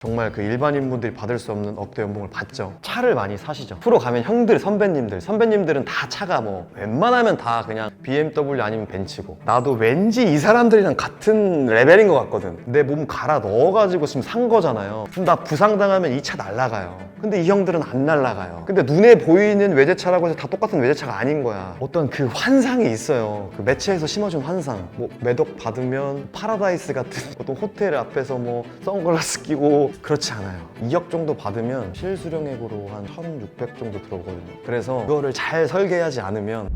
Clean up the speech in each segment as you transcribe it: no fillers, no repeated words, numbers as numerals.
정말 그 일반인분들이 받을 수 없는 억대 연봉을 받죠. 차를 많이 사시죠. 프로 가면 형들, 선배님들은 다 차가 뭐 웬만하면 다 그냥 BMW 아니면 벤츠고, 나도 왠지 이 사람들이랑 같은 레벨인 것 같거든. 내 몸 갈아 넣어가지고 지금 산 거잖아요. 그럼 나 부상당하면 이 차 날라가요. 근데 이 형들은 안 날라가요. 근데 눈에 보이는 외제차라고 해서 다 똑같은 외제차가 아닌 거야. 어떤 그 환상이 있어요. 그 매체에서 심어준 환상. 뭐 매덕 받으면 파라다이스 같은 어떤 호텔 앞에서 뭐 선글라스 끼고, 그렇지 않아요. 2억 정도 받으면 실수령액으로 한 1,600 정도 들어오거든요. 그래서 그거를 잘 설계하지 않으면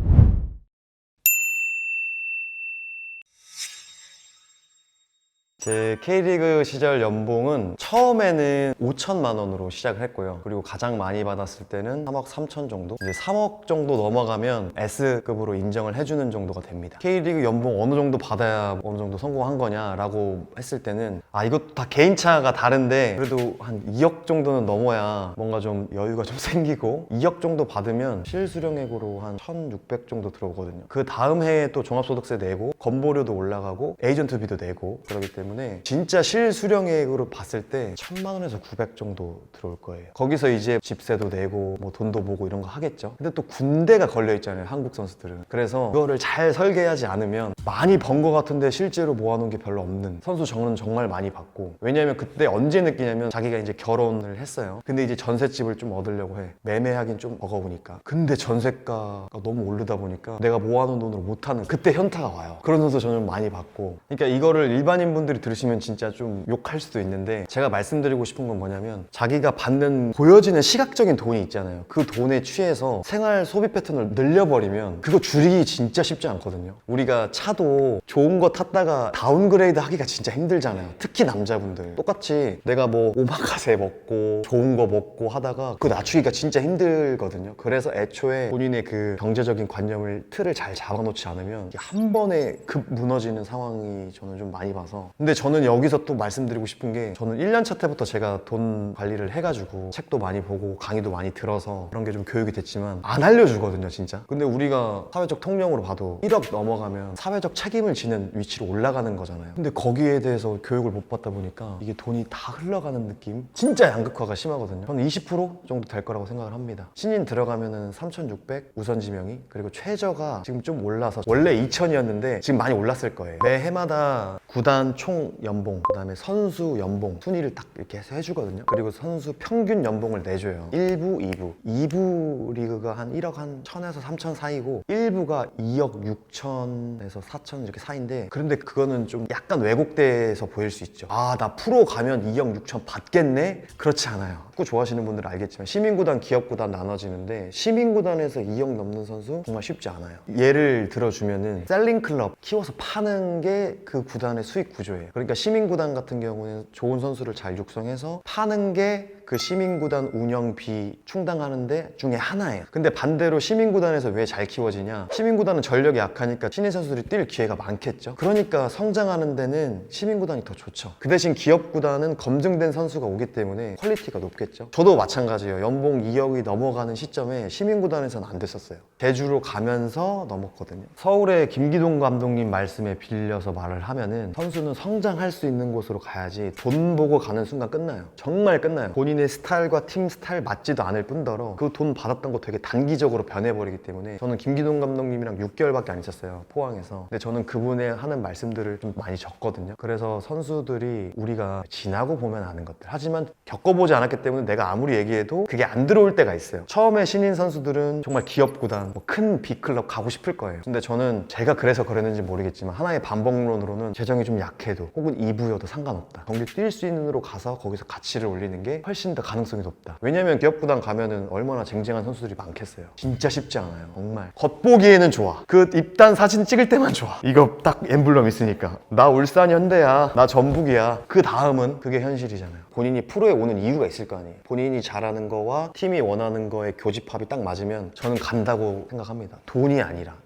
제 K리그 시절 연봉은 처음에는 5천만 원으로 시작을 했고요. 그리고 가장 많이 받았을 때는 3억 3천 정도? 이제 3억 정도 넘어가면 S급으로 인정을 해주는 정도가 됩니다. K리그 연봉 어느 정도 받아야 어느 정도 성공한 거냐라고 했을 때는 이것도 다 개인차가 다른데 그래도 한 2억 정도는 넘어야 뭔가 좀 여유가 좀 생기고, 2억 정도 받으면 실수령액으로 한 1,600 정도 들어오거든요. 그 다음 해에 또 종합소득세 내고 건보료도 올라가고 에이전트비도 내고 그러기 때문에 진짜 실수령액으로 봤을 때 1,000만 원에서 900 정도 들어올 거예요. 거기서 이제 집세도 내고 뭐 돈도 보고 이런 거 하겠죠. 근데 또 군대가 걸려 있잖아요, 한국 선수들은. 그래서 그거를 잘 설계하지 않으면 많이 번 거 같은데 실제로 모아놓은 게 별로 없는 선수 정은 정말 많이 받고. 왜냐면 그때 언제 느끼냐면 자기가 이제 결혼을 했어요. 근데 이제 전셋집을 좀 얻으려고 해. 매매하긴 좀 버거우니까. 근데 전세가가 너무 오르다 보니까 내가 모아놓은 돈으로 못하는, 그때 현타가 와요. 그런 선수 저는 많이 받고. 그러니까 이거를 일반인분들이 들으시면 진짜 좀 욕할 수도 있는데, 제가 말씀드리고 싶은 건 뭐냐면 자기가 받는 보여지는 시각적인 돈이 있잖아요. 그 돈에 취해서 생활 소비 패턴을 늘려버리면 그거 줄이기 진짜 쉽지 않거든요. 우리가 차도 좋은 거 탔다가 다운그레이드 하기가 진짜 힘들잖아요. 특히 남자분들. 똑같이 내가 뭐 오마카세 먹고 좋은 거 먹고 하다가 그거 낮추기가 진짜 힘들거든요. 그래서 애초에 본인의 그 경제적인 관념을, 틀을 잘 잡아놓지 않으면 이게 한 번에 급 무너지는 상황이 저는 좀 많이 봐서. 근데 저는 여기서 또 말씀드리고 싶은 게, 저는 1년차 때부터 제가 돈 관리를 해가지고 책도 많이 보고 강의도 많이 들어서 그런 게 좀 교육이 됐지만 안 알려주거든요, 진짜. 근데 우리가 사회적 통념으로 봐도 1억 넘어가면 사회적 책임을 지는 위치로 올라가는 거잖아요. 근데 거기에 대해서 교육을 못 받다 보니까 이게 돈이 다 흘러가는 느낌? 진짜 양극화가 심하거든요. 저는 20% 정도 될 거라고 생각을 합니다. 신인 들어가면은 3,600 우선 지명이, 그리고 최저가 지금 좀 올라서 원래 2,000이었는데 지금 많이 올랐을 거예요. 매 해마다 구단 총 연봉, 그 다음에 선수 연봉 순위를 딱 이렇게 해서 해주거든요. 그리고 선수 평균 연봉을 내줘요. 1부, 2부. 2부 리그가 한 1억 한 1,000에서 3,000 사이고 1부가 2억 6천에서 4천 이렇게 사이인데, 그런데 그거는 좀 약간 왜곡돼서 보일 수 있죠. 나 프로 가면 2억 6천 받겠네? 그렇지 않아요. 축구 좋아하시는 분들은 알겠지만 시민구단, 기업구단 나눠지는데, 시민구단에서 2억 넘는 선수 정말 쉽지 않아요. 예를 들어주면은 셀링클럽 키워서 파는 게 그 구단의 수익 구조예요. 그러니까 시민구단 같은 경우는 좋은 선수를 잘 육성해서 파는 게 그 시민구단 운영비 충당하는데 중에 하나예요. 근데 반대로 시민구단에서 왜 잘 키워지냐, 시민구단은 전력이 약하니까 신인 선수들이 뛸 기회가 많겠죠. 그러니까 성장하는 데는 시민구단이 더 좋죠. 그 대신 기업구단은 검증된 선수가 오기 때문에 퀄리티가 높겠죠. 저도 마찬가지예요. 연봉 2억이 넘어가는 시점에 시민구단에서는 안 됐었어요. 제주로 가면서 넘었거든요. 서울의 김기동 감독님 말씀에 빌려서 말을 하면은, 선수는 성장할 수 있는 곳으로 가야지 돈 보고 가는 순간 끝나요. 정말 끝나요. 본인의 스타일과 팀 스타일 맞지도 않을 뿐더러 그 돈 받았던 거 되게 단기적으로 변해버리기 때문에. 저는 김기동 감독님이랑 6개월밖에 안 있었어요, 포항에서. 근데 저는 그분의 하는 말씀들을 좀 많이 적거든요. 그래서 선수들이 우리가 지나고 보면 아는 것들, 하지만 겪어보지 않았기 때문에 내가 아무리 얘기해도 그게 안 들어올 때가 있어요. 처음에 신인 선수들은 정말 기업구단, 뭐 큰 B클럽 가고 싶을 거예요. 근데 저는 제가 그래서 그랬는지 모르겠지만 하나의 반복론으로는 재정이 좀 약해도 혹은 2부여도 상관없다. 경기 뛸 수 있는 으로 가서 거기서 가치를 올리는 게 훨씬 더 가능성이 높다. 왜냐면 기업구단 가면은 얼마나 쟁쟁한 선수들이 많겠어요. 진짜 쉽지 않아요. 정말 겉보기에는 좋아. 그 입단 사진 찍을 때만 좋아. 이거 딱 엠블럼 있으니까 나 울산 현대야, 나 전북이야. 그 다음은 그게 현실이잖아요. 본인이 프로에 오는 이유가 있을 거 아니에요. 본인이 잘하는 거와 팀이 원하는 거의 교집합이 딱 맞으면 저는 간다고 생각합니다. 돈이 아니라.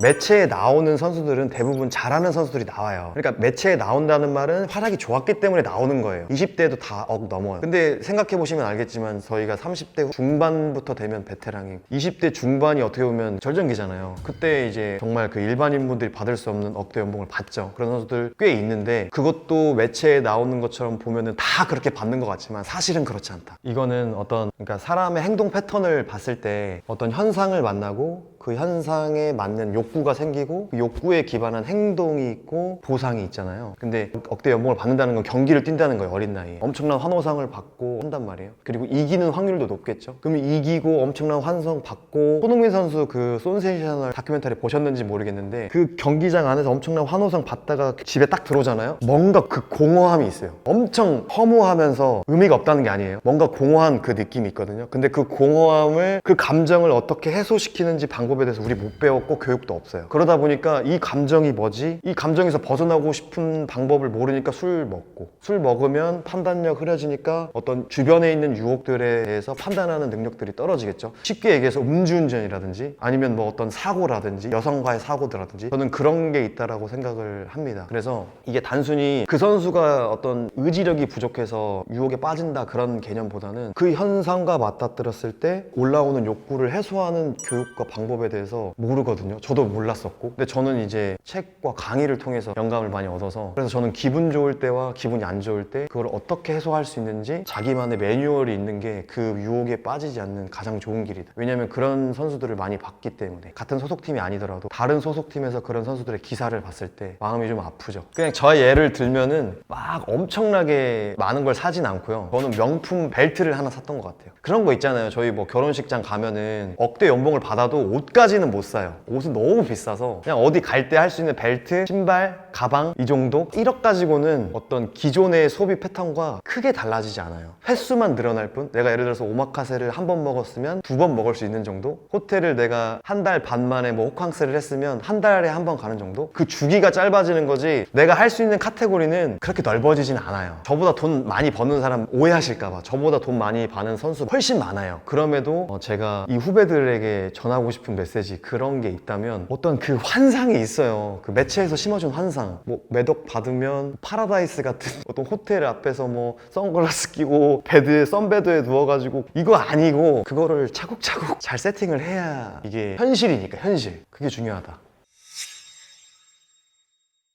매체에 나오는 선수들은 대부분 잘하는 선수들이 나와요. 그러니까 매체에 나온다는 말은 활약이 좋았기 때문에 나오는 거예요. 20대도 다 넘어요. 근데 생각해보시면 알겠지만 저희가 30대 중반부터 되면 베테랑이 20대 중반이 어떻게 보면 절정기잖아요. 그때 이제 정말 그 일반인분들이 받을 수 없는 억대 연봉을 받죠. 그런 선수들 꽤 있는데 그것도 매체에 나오는 것처럼 보면은 다 그렇게 받는 것 같지만 사실은 그렇지 않다. 이거는 그러니까 사람의 행동 패턴을 봤을 때 어떤 현상을 만나고 그 현상에 맞는 욕구가 생기고 그 욕구에 기반한 행동이 있고 보상이 있잖아요. 근데 억대 연봉을 받는다는 건 경기를 뛴다는 거예요. 어린 나이에 엄청난 환호상을 받고 한단 말이에요. 그리고 이기는 확률도 높겠죠. 그러면 이기고 엄청난 환성 받고 손흥민 선수 그 센세이셔널 다큐멘터리 보셨는지 모르겠는데 그 경기장 안에서 엄청난 환호상 받다가 집에 딱 들어오잖아요. 뭔가 그 공허함이 있어요. 엄청 허무하면서 의미가 없다는 게 아니에요. 뭔가 공허한 그 느낌이 있거든요. 근데 그 공허함을 그 감정을 어떻게 해소시키는지 방법에 대해서 우리 못 배웠고 교육도 없어요. 그러다 보니까 이 감정이 뭐지? 이 감정에서 벗어나고 싶은 방법을 모르니까 술 먹고 술 먹으면 판단력 흐려지니까 어떤 주변에 있는 유혹들에 대해서 판단하는 능력들이 떨어지겠죠. 쉽게 얘기해서 음주운전이라든지 아니면 뭐 어떤 사고라든지 여성과의 사고들라든지 저는 그런 게 있다라고 생각을 합니다. 그래서 이게 단순히 그 선수가 어떤 의지력이 부족해서 유혹에 빠진다 그런 개념보다는 그 현상과 맞닥뜨렸을 때 올라오는 욕구를 해소하는 교육과 방법에 대해서 모르거든요. 저도 몰랐었고. 근데 저는 이제 책과 강의를 통해서 영감을 많이 얻어서 그래서 저는 기분 좋을 때와 기분이 안 좋을 때 그걸 어떻게 해소할 수 있는지 자기만의 매뉴얼이 있는 게 그 유혹에 빠지지 않는 가장 좋은 길이다. 왜냐면 그런 선수들을 많이 봤기 때문에 같은 소속팀이 아니더라도 다른 소속팀에서 그런 선수들의 기사를 봤을 때 마음이 좀 아프죠. 그냥 저의 예를 들면은 막 엄청나게 많은 걸 사진 않고요. 저는 명품 벨트를 하나 샀던 것 같아요. 그런 거 있잖아요. 저희 뭐 결혼식장 가면은 억대 연봉을 받아도 옷까지는 못 사요. 옷은 너무 비싸서 그냥 어디 갈 때 할 수 있는 벨트, 신발, 가방 이 정도? 1억 가지고는 어떤 기존의 소비 패턴과 크게 달라지지 않아요. 횟수만 늘어날 뿐. 내가 예를 들어서 오마카세를 한 번 먹었으면 2번 먹을 수 있는 정도? 호텔을 내가 한 달 반 만에 뭐 호캉스를 했으면 한 달에 한 번 가는 정도? 그 주기가 짧아지는 거지 내가 할 수 있는 카테고리는 그렇게 넓어지진 않아요. 저보다 돈 많이 버는 사람 오해하실까봐 저보다 돈 많이 버는 선수 훨씬 많아요. 그럼에도 제가 이 후배들에게 전하고 싶은 메시지 그런 게 있다면 어떤 그 환상이 있어요. 그 매체에서 심어준 환상. 뭐 매덕 받으면 파라다이스 같은 어떤 호텔 앞에서 뭐 선글라스 끼고 베드에 썬베드에 누워가지고 이거 아니고 그거를 차곡차곡 잘 세팅을 해야 이게 현실이니까 현실. 그게 중요하다.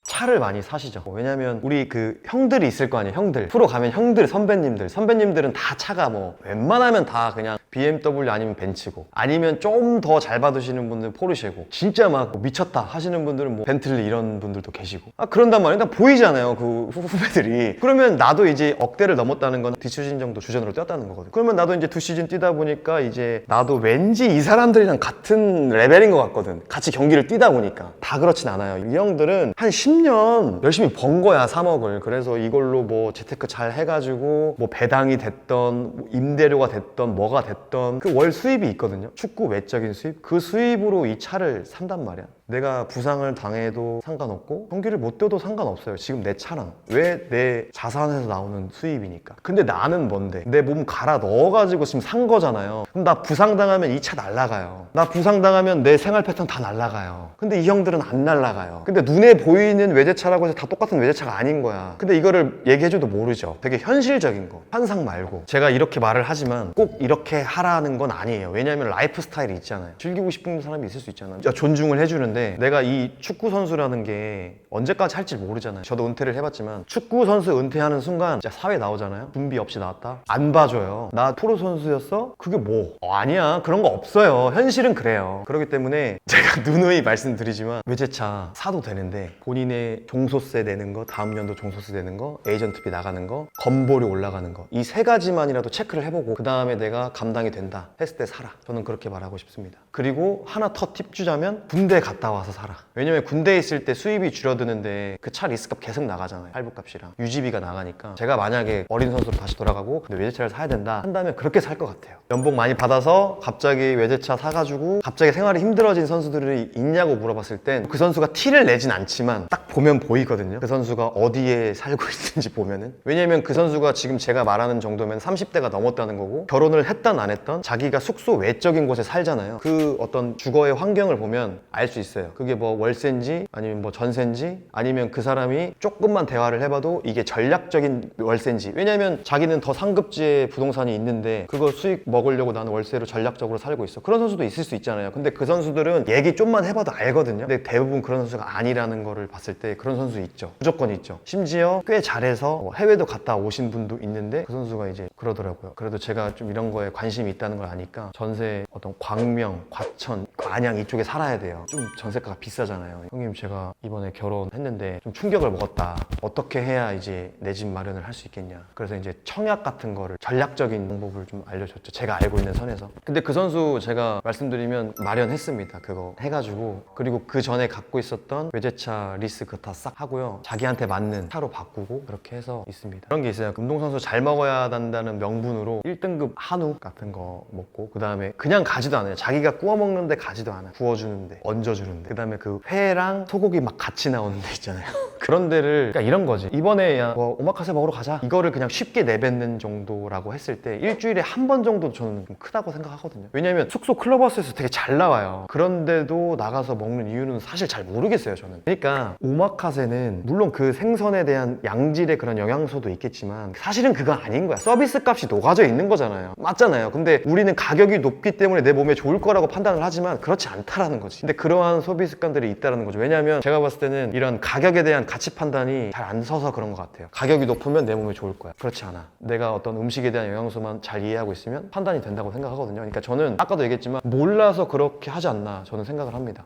차를 많이 사시죠. 왜냐면 우리 그 형들이 있을 거 아니에요. 형들 프로 가면 형들 선배님들은 다 차가 뭐 웬만하면 다 그냥 BMW 아니면 벤츠고 아니면 좀 더 잘 받으시는 분들은 포르쉐고 진짜 막 미쳤다 하시는 분들은 뭐 벤틀리 이런 분들도 계시고 그런단 말이에요. 일단 보이잖아요. 그 후배들이. 그러면 나도 이제 억대를 넘었다는 건 뒷시즌 정도 주전으로 뛰었다는 거거든요. 그러면 나도 이제 2시즌 뛰다 보니까 이제 나도 왠지 이 사람들이랑 같은 레벨인 것 같거든. 같이 경기를 뛰다 보니까. 다 그렇진 않아요. 이 형들은 한 10년 열심히 번 거야 3억을. 그래서 이걸로 뭐 재테크 잘 해가지고 뭐 배당이 됐던 뭐 임대료가 됐던 뭐가 됐던 그 월 수입이 있거든요. 축구 외적인 수입. 그 수입으로 이 차를 산단 말이야. 내가 부상을 당해도 상관없고 경기를 못 뛰어도 상관없어요. 지금 내 차랑. 왜? 내 자산에서 나오는 수입이니까. 근데 나는 뭔데? 내 몸 갈아 넣어가지고 지금 산 거잖아요. 그럼 나 부상당하면 이 차 날라가요. 나 부상당하면 내 생활 패턴 다 날라가요. 근데 이 형들은 안 날라가요. 근데 눈에 보이는 외제차라고 해서 다 똑같은 외제차가 아닌 거야. 근데 이거를 얘기해줘도 모르죠. 되게 현실적인 거. 환상 말고. 제가 이렇게 말을 하지만 꼭 이렇게 하라는 건 아니에요. 왜냐면 라이프 스타일이 있잖아요. 즐기고 싶은 사람이 있을 수 있잖아요. 존중을 해주는데 내가 이 축구 선수라는 게 언제까지 할지 모르잖아요. 저도 은퇴를 해봤지만 축구 선수 은퇴하는 순간 진짜 사회 나오잖아요. 준비 없이 나왔다? 안 봐줘요. 나 프로 선수였어? 그게 뭐? 아니야. 그런 거 없어요. 현실은 그래요. 그렇기 때문에 제가 누누이 말씀드리지만 외제차 사도 되는데 본인의 종소세 내는 거, 다음 연도 종소세 내는 거, 에이전트비 나가는 거, 건보료 올라가는 거 이 세 가지만이라도 체크를 해보고 그 다음에 내가 감당이 된다 했을 때 사라. 저는 그렇게 말하고 싶습니다. 그리고 하나 더 팁 주자면 군대 갔다 와서 사라. 왜냐면 군대에 있을 때 수입이 줄어들 빌려드는데 그 차 리스값 계속 나가잖아요. 할부값이랑 유지비가 나가니까 제가 만약에 어린 선수로 다시 돌아가고 근데 외제차를 사야 된다 한다면 그렇게 살 것 같아요. 연봉 많이 받아서 갑자기 외제차 사가지고 갑자기 생활이 힘들어진 선수들이 있냐고 물어봤을 땐 그 선수가 티를 내진 않지만 딱 보면 보이거든요. 그 선수가 어디에 살고 있는지 보면은. 왜냐면 그 선수가 지금 제가 말하는 정도면 30대가 넘었다는 거고 결혼을 했던 안 했던 자기가 숙소 외적인 곳에 살잖아요. 그 어떤 주거의 환경을 보면 알 수 있어요. 그게 뭐 월세인지 아니면 뭐 전세인지 아니면 그 사람이 조금만 대화를 해봐도 이게 전략적인 월세인지. 왜냐면 자기는 더 상급지에 부동산이 있는데 그거 수익 먹으려고 나는 월세로 전략적으로 살고 있어. 그런 선수도 있을 수 있잖아요. 근데 그 선수들은 얘기 좀만 해봐도 알거든요. 근데 대부분 그런 선수가 아니라는 거를 봤을 때 그런 선수 있죠. 무조건 있죠. 심지어 꽤 잘해서 해외도 갔다 오신 분도 있는데 그 선수가 이제 그러더라고요. 그래도 제가 좀 이런 거에 관심이 있다는 걸 아니까 전세 어떤 광명, 과천, 안양 이쪽에 살아야 돼요. 좀 전세가가 비싸잖아요. 형님 제가 이번에 결혼했는데 좀 충격을 먹었다. 어떻게 해야 이제 내 집 마련을 할 수 있겠냐. 그래서 이제 청약 같은 거를 전략적인 방법을 좀 알려줬죠. 제가 알고 있는 선에서. 근데 그 선수 제가 말씀드리면 마련했습니다. 그거 해가지고. 그리고 그 전에 갖고 있었던 외제차 리스 그거 다 싹 하고요. 자기한테 맞는 차로 바꾸고 그렇게 해서 있습니다. 그런 게 있어요. 운동선수 잘 먹어야 한다는 명분으로 1등급 한우 같은 거 먹고 그 다음에 그냥 가지도 않아요. 자기가 구워 먹는데 가지도 않아요. 구워주는데 얹어주는데 그 다음에 그 회랑 소고기 막 같이 나오는 데 있잖아요. 그런 데를 그러니까 이런 거지. 이번에 야, 뭐 오마카세 먹으러 가자. 이거를 그냥 쉽게 내뱉는 정도라고 했을 때 일주일에 한 번 정도 저는 좀 크다고 생각하거든요. 왜냐면 숙소 클럽하우스에서 되게 잘 나와요. 그런데도 나가서 먹는 이유는 사실 잘 모르겠어요, 저는. 그러니까 오마카세는 물론 그 생선에 대한 양질의 그런 영양소도 있겠지만 사실은 그거 아닌 거야. 서비스 값이 녹아져 있는 거잖아요. 맞잖아요. 근데 우리는 가격이 높기 때문에 내 몸에 좋을 거라고 판단을 하지만 그렇지 않다라는 거지. 근데 그러한 소비 습관들이 있다는 거죠. 왜냐하면 제가 봤을 때는 이런 가격에 대한 가치 판단이 잘 안 서서 그런 것 같아요. 가격이 높으면 내 몸에 좋을 거야. 그렇지 않아. 내가 어떤 음식에 대한 영양소만 잘 이해하고 있으면 판단이 된다고 생각하거든요. 그러니까 저는 아까도 얘기했지만 몰라서 그렇게 하지 않나 저는 생각을 합니다.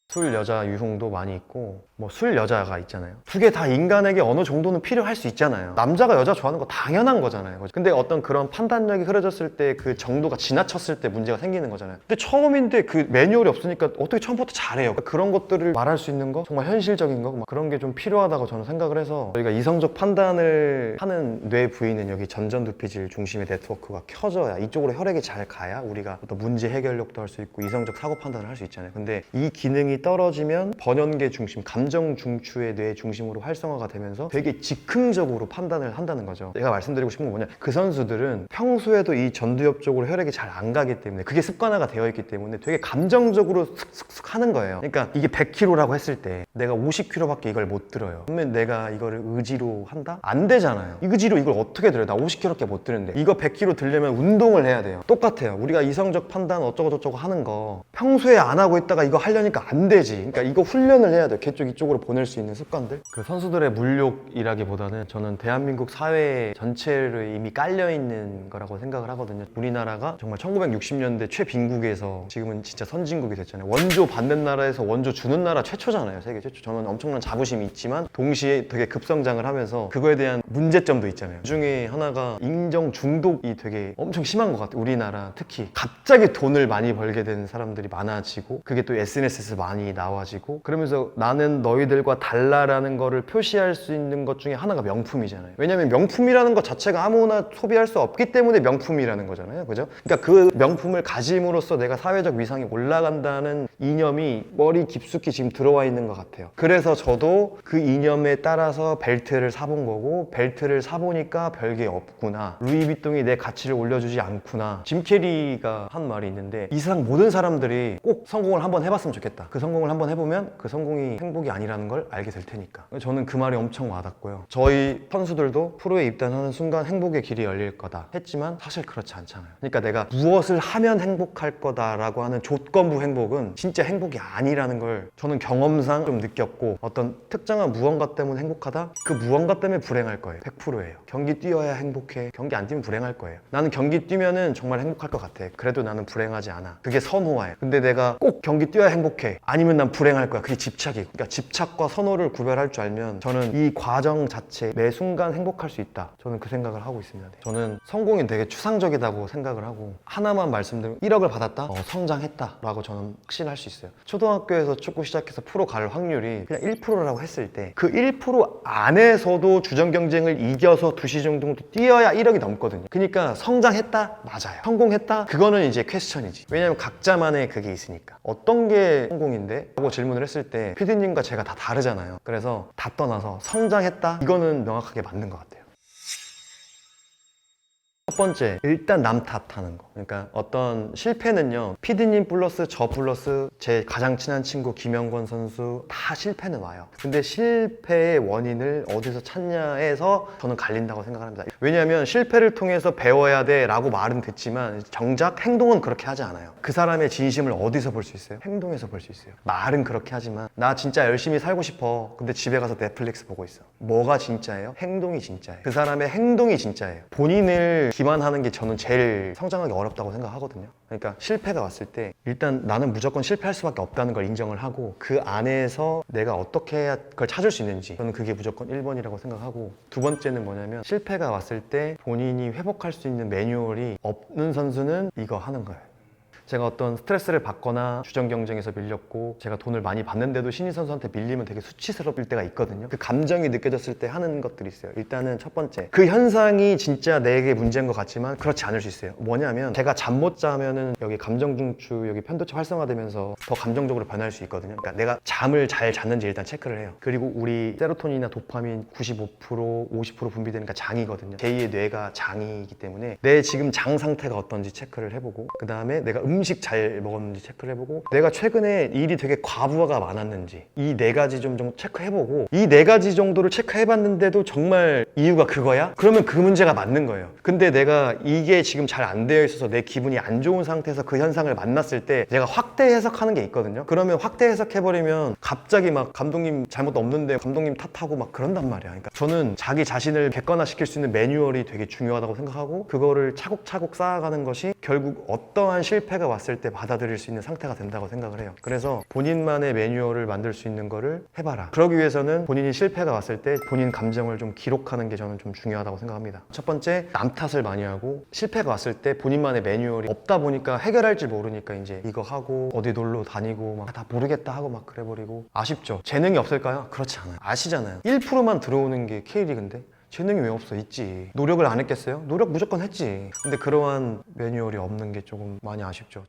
술 여자 유흥도 많이 있고 뭐 술 여자가 있잖아요. 두 개 다 인간에게 어느 정도는 필요할 수 있잖아요. 남자가 여자 좋아하는 거 당연한 거잖아요. 근데 어떤 그런 판단력이 흐려졌을 때 그 정도가 지나쳤을 때 문제가 생기는 거잖아요. 근데 처음인데 그 매뉴얼이 없으니까 어떻게 처음부터 잘해요. 그런 것들을 말할 수 있는 거 정말 현실적인 거 그런 게 좀 필요하다고 저는 생각을 해서 저희가 이성적 판단을 하는 뇌 부위는 여기 전전두피질 중심의 네트워크가 켜져야 이쪽으로 혈액이 잘 가야 우리가 어떤 문제 해결력도 할 수 있고 이성적 사고 판단을 할 수 있잖아요. 근데 이 기능이 떨어지면 번연계 중심, 감정 중추의 뇌 중심으로 활성화가 되면서 되게 즉흥적으로 판단을 한다는 거죠. 내가 말씀드리고 싶은 건 뭐냐, 그 선수들은 평소에도 이 전두엽 쪽으로 혈액이 잘 안 가기 때문에 그게 습관화가 되어 있기 때문에 되게 감정적으로 슥슥슥 하는 거예요. 그러니까 이게 100kg라고 했을 때 내가 50kg밖에 이걸 못 들어요. 그러면 내가 이거를 의지로 한다? 안 되잖아요. 의지로 이걸 어떻게 들어요? 나 50kg밖에 못 드는데 이거 100kg 들려면 운동을 해야 돼요. 똑같아요. 우리가 이성적 판단 어쩌고 저쩌고 하는 거 평소에 안 하고 있다가 이거 하려니까 안 되지. 그러니까 이거 훈련을 해야 돼요. 걔쪽 이쪽으로 보낼 수 있는 습관들. 그 선수들의 물욕이라기보다는 저는 대한민국 사회 전체를 이미 깔려있는 거라고 생각을 하거든요. 우리나라가 정말 1960년대 최빈국에서 지금은 진짜 선진국이 됐잖아요. 원조 받는 나라에서 원조 주는 나라 최초잖아요. 세계 최초. 저는 엄청난 자부심이 있지만 동시에 되게 급성장을 하면서 그거에 대한 문제점도 있잖아요. 그 중에 하나가 인정 중독이 되게 엄청 심한 것 같아요. 우리나라 특히 갑자기 돈을 많이 벌게 된 사람들이 많아지고 그게 또 SNS에서 많이 나와지고 그러면서 나는 너희들과 달라라는 거를 표시할 수 있는 것 중에 하나가 명품이잖아요. 왜냐면 명품이라는 것 자체가 아무나 소비할 수 없기 때문에 명품이라는 거잖아요. 그죠? 그러니까 그 명품을 가짐으로써 내가 사회적 위상이 올라간다는 이념이 머리 깊숙이 지금 들어와 있는 것 같아요. 그래서 저도 그 이념에 따라서 벨트를 사본 거고 벨트를 사보니까 별게 없구나. 루이비통이 내 가치를 올려주지 않구나. 짐 캐리가 한 말이 있는데 이 세상 모든 사람들이 꼭 성공을 한번 해봤으면 좋겠다. 그 성공을 한번 해보면 그 성공이 행복이 아니라는 걸 알게 될 테니까. 저는 그 말이 엄청 와닿고요. 저희 선수들도 프로에 입단하는 순간 행복의 길이 열릴 거다 했지만 사실 그렇지 않잖아요. 그러니까 내가 무엇을 하면 행복할 거다라고 하는 조건부 행복은 진짜 행복이 아니라는 걸 저는 경험상 좀 느꼈고 어떤 특정한 무언가 때문에 행복하다? 그 무언가 때문에 불행할 거예요. 100%예요. 경기 뛰어야 행복해. 경기 안 뛰면 불행할 거예요. 나는 경기 뛰면은 정말 행복할 것 같아. 그래도 나는 불행하지 않아. 그게 선호화예요. 근데 내가 꼭 경기 뛰어야 행복해. 아니면 난 불행할 거야. 그게 집착이고. 그러니까 집착과 선호를 구별할 줄 알면 저는 이 과정 자체 매 순간 행복할 수 있다. 저는 그 생각을 하고 있습니다. 저는 성공이 되게 추상적이라고 생각을 하고 하나만 말씀드리면 1억을 받았다? 성장했다 라고 저는 확신할 수 있어요. 초등학교에서 축구 시작해서 프로 갈 확률이 그냥 1%라고 했을 때 그 1% 안에서도 주전 경쟁을 이겨서 2시 정도 뛰어야 1억이 넘거든요. 그러니까 성장했다? 맞아요. 성공했다? 그거는 이제 퀘스천이지. 왜냐면 각자만의 그게 있으니까. 어떤 게 성공인데? 라고 질문을 했을 때 피디님과 제가 다 다르잖아요. 그래서 다 떠나서 성장했다? 이거는 명확하게 맞는 것 같아요. 첫 번째, 일단 남 탓하는 거. 그러니까 어떤 실패는요, 피디님 플러스 저 플러스 제 가장 친한 친구 김영권 선수 다 실패는 와요. 근데 실패의 원인을 어디서 찾냐에서 저는 갈린다고 생각합니다. 왜냐하면 실패를 통해서 배워야 돼 라고 말은 듣지만 정작 행동은 그렇게 하지 않아요. 그 사람의 진심을 어디서 볼 수 있어요? 행동에서 볼 수 있어요. 말은 그렇게 하지만 나 진짜 열심히 살고 싶어. 근데 집에 가서 넷플릭스 보고 있어. 뭐가 진짜예요? 행동이 진짜예요. 그 사람의 행동이 진짜예요. 본인을 기만하는 게 저는 제일 성장하기 어렵다고 생각하거든요. 그러니까 실패가 왔을 때 일단 나는 무조건 실패할 수밖에 없다는 걸 인정을 하고 그 안에서 내가 어떻게 해야 그걸 찾을 수 있는지 저는 그게 무조건 1번이라고 생각하고 두 번째는 뭐냐면 실패가 왔을 때 본인이 회복할 수 있는 매뉴얼이 없는 선수는 이거 하는 거예요. 제가 어떤 스트레스를 받거나 주전 경쟁에서 밀렸고 제가 돈을 많이 받는데도 신인 선수한테 밀리면 되게 수치스러울 때가 있거든요. 그 감정이 느껴졌을 때 하는 것들이 있어요. 일단은 첫 번째, 그 현상이 진짜 내게 문제인 것 같지만 그렇지 않을 수 있어요. 뭐냐면 제가 잠 못 자면은 여기 감정 중추, 여기 편도체 활성화되면서 더 감정적으로 변할 수 있거든요. 그러니까 내가 잠을 잘 잤는지 일단 체크를 해요. 그리고 우리 세로토닌이나 도파민 95%, 50% 분비되니까 장이거든요. 제2의 뇌가 장이기 때문에 내 지금 장 상태가 어떤지 체크를 해보고 그 다음에 내가 음식 잘 먹었는지 체크를 해보고 내가 최근에 일이 되게 과부하가 많았는지 이 네 가지 좀 체크해보고 이 네 가지 정도를 체크해봤는데도 정말 이유가 그거야? 그러면 그 문제가 맞는 거예요. 근데 내가 이게 지금 잘 안 되어 있어서 내 기분이 안 좋은 상태에서 그 현상을 만났을 때 내가 확대 해석하는 게 있거든요. 그러면 확대 해석해버리면 갑자기 막 감독님 잘못 없는데 감독님 탓하고 막 그런단 말이야. 그러니까 저는 자기 자신을 객관화시킬 수 있는 매뉴얼이 되게 중요하다고 생각하고 그거를 차곡차곡 쌓아가는 것이 결국 어떠한 실패가 왔을 때 받아들일 수 있는 상태가 된다고 생각을 해요. 그래서 본인만의 매뉴얼을 만들 수 있는 거를 해봐라. 그러기 위해서는 본인이 실패가 왔을 때 본인 감정을 좀 기록하는 게 저는 좀 중요하다고 생각합니다. 첫 번째, 남 탓을 많이 하고 실패가 왔을 때 본인만의 매뉴얼이 없다 보니까 해결할 줄 모르니까 이제 이거 하고 어디 놀러 다니고 막 다 모르겠다 하고 막 그래버리고 아쉽죠. 재능이 없을까요? 그렇지 않아요. 아시잖아요. 1%만 들어오는 게 K리그인데 재능이 왜 없어? 있지. 노력을 안 했겠어요? 노력 무조건 했지. 근데 그러한 매뉴얼이 없는 게 조금 많이 아쉽죠.